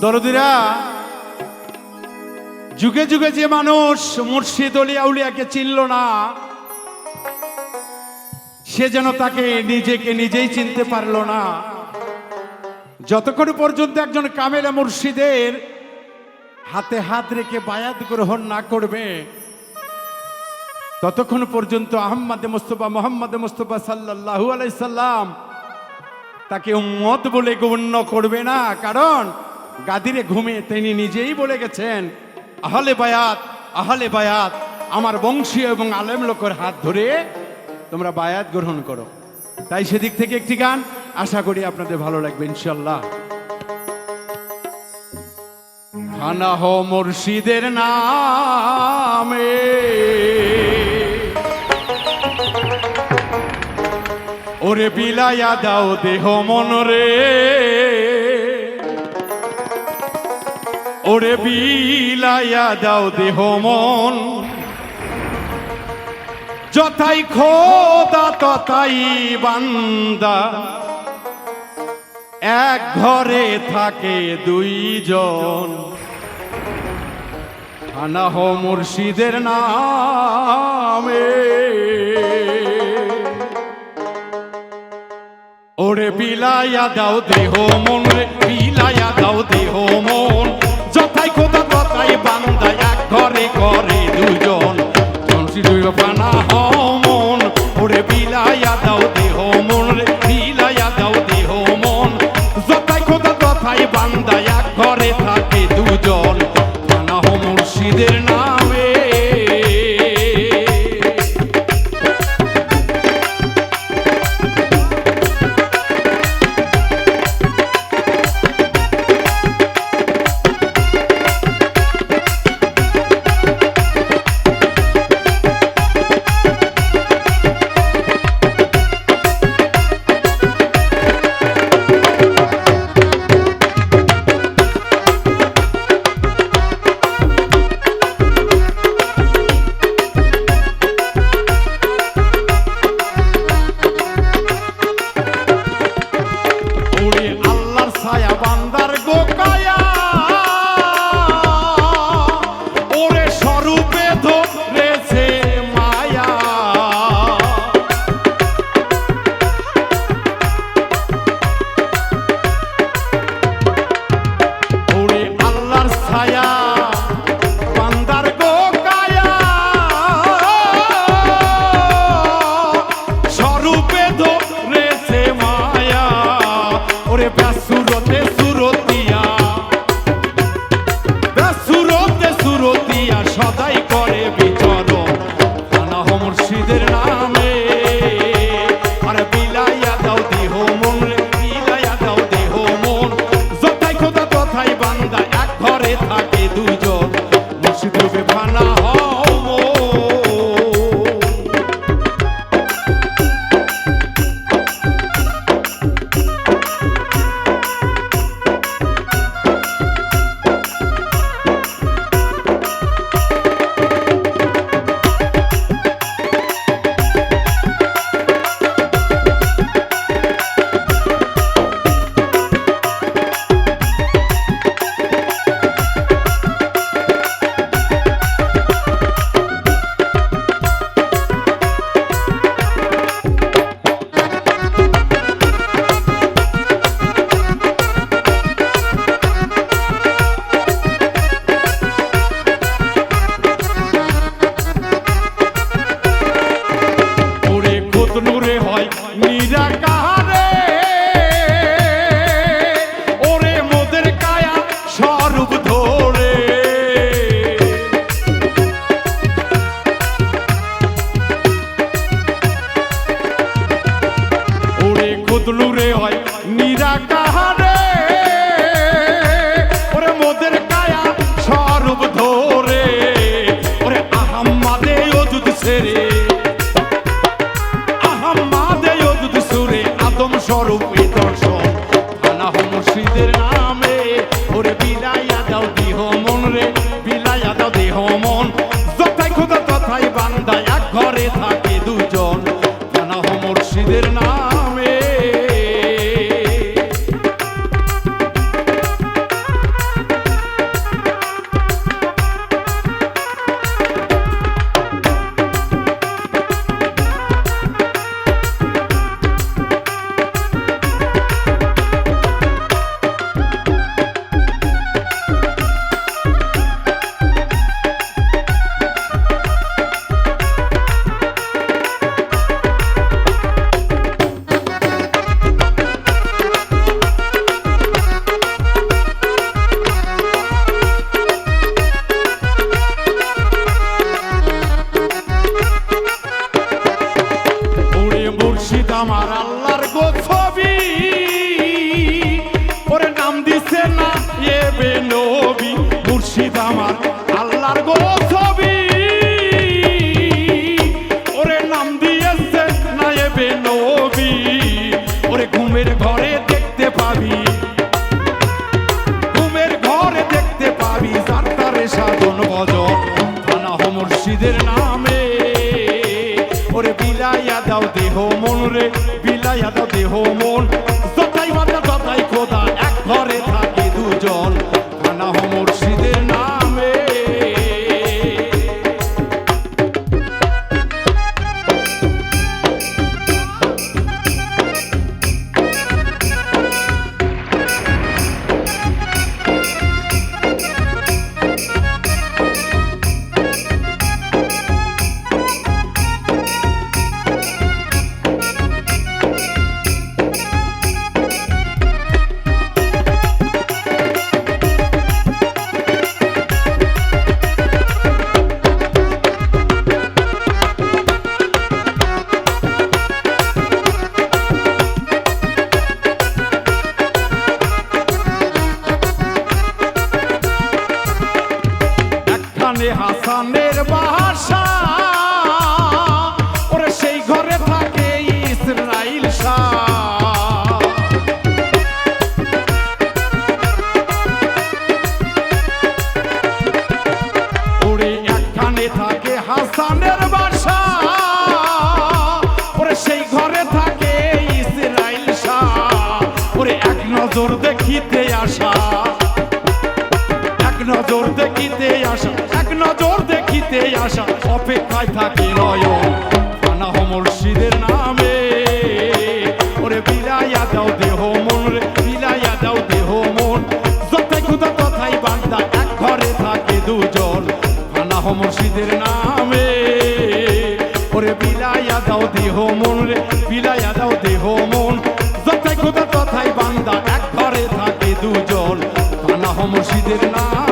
দরদিরা, যুগে যুগে যে মানুষ মুর্শিদ ওলি আউলিয়াকে চিনল না, সে যেন তাকে নিজেকে নিজেই চিনতে পারল না। যতক্ষণ পর্যন্ত একজন কামেলে মুর্শিদের হাতে হাত রেখে বায়াত গ্রহণ না করবে, ততক্ষণ পর্যন্ত আহমদ মুস্তফা মোহাম্মদ মুস্তফা সাল্লাল্লাহু আলাইহি সাল্লাম তাকে উম্মত বলে গণ্য করবে না। কারণ গাদিরে ঘুমে তিনি নিজেই বলে গেছেন, আহলে বায়াত, আহলে বায়াত, আমার বংশীয় এবং আলেম লোকের হাত ধরে তোমরা বায়াত গ্রহণ করো। তাই সেদিক থেকে একটি গান আশা করি আপনাদের ভালো লাগবে ইনশাল্লাহ। খানা হো মুর্শিদের নামে, ওরে বিলায়া দাও দেহ মন রে, ওরে বিলায়া দাও দেহ মন, যথাই খোদা তথাই বান্দা, এক ঘরে থাকে দুইজন। খানা হো মুর্শিদের নামে, ওরে বিলায়া দাও দেহ মন রে, বিলায়া দাও দেহ মন, যথাই খোদা তথাই বান্দা, এক ঘরে ঘরে দুজন। পানা হো মন, ওরে বিলায়া দাও দেহ মন রে, বিলায়া দাও দেহ মন, যথাই খোদা তথাই বান্দা, এক ঘরে থাকে দুজন। পানা হো মুর্শিদের নামে। আমার আল্লাহর গো ছবি ওরে নাম দিয়েছে নায়েবে নবী ওরে ঘুমের ঘরে দেখতে পাবি ঘুমের ঘরে দেখতে পাবি যাত্রারে সাধন ভজন থানা হো মুর্শিদের নামে ওরে বিলাইয়া দাও দেহ মন রে বিলাইয়া দাও দেহ মন যতাই বান্দা ততাই খোদা এক ঘরে থাকে দুজন থানা হো মুর্শিদের নামে হাসানের বাসা ওরে সেই ঘরে থাকে ইসরাইল শাহ ওরে একখানে থাকে হাসানের বাসা ওরে সেই ঘরে থাকে ইসরাইল শাহ ওরে এক নজর দেখিতে আসা নজর দেখিতে আসা এক নজর দেখিতে আসা অপেক্ষায় থাকে নয়ন থানা হো মুর্শিদের নামে ওরে বিলাইয়া দাও দেহ মন রে বিলাইয়া দাও দেহ মন যথাই খুদা তথাই বান্দা এক ঘরে থাকে দুজন থানা হো মুর্শিদের নামে ওরে বিলাইয়া দাও দেহ মন রে বিলাইয়া দাও দেহ মন যথাই খুদা তথাই বান্দা এক ঘরে থাকে দুজন থানা হো মুর্শিদের নাম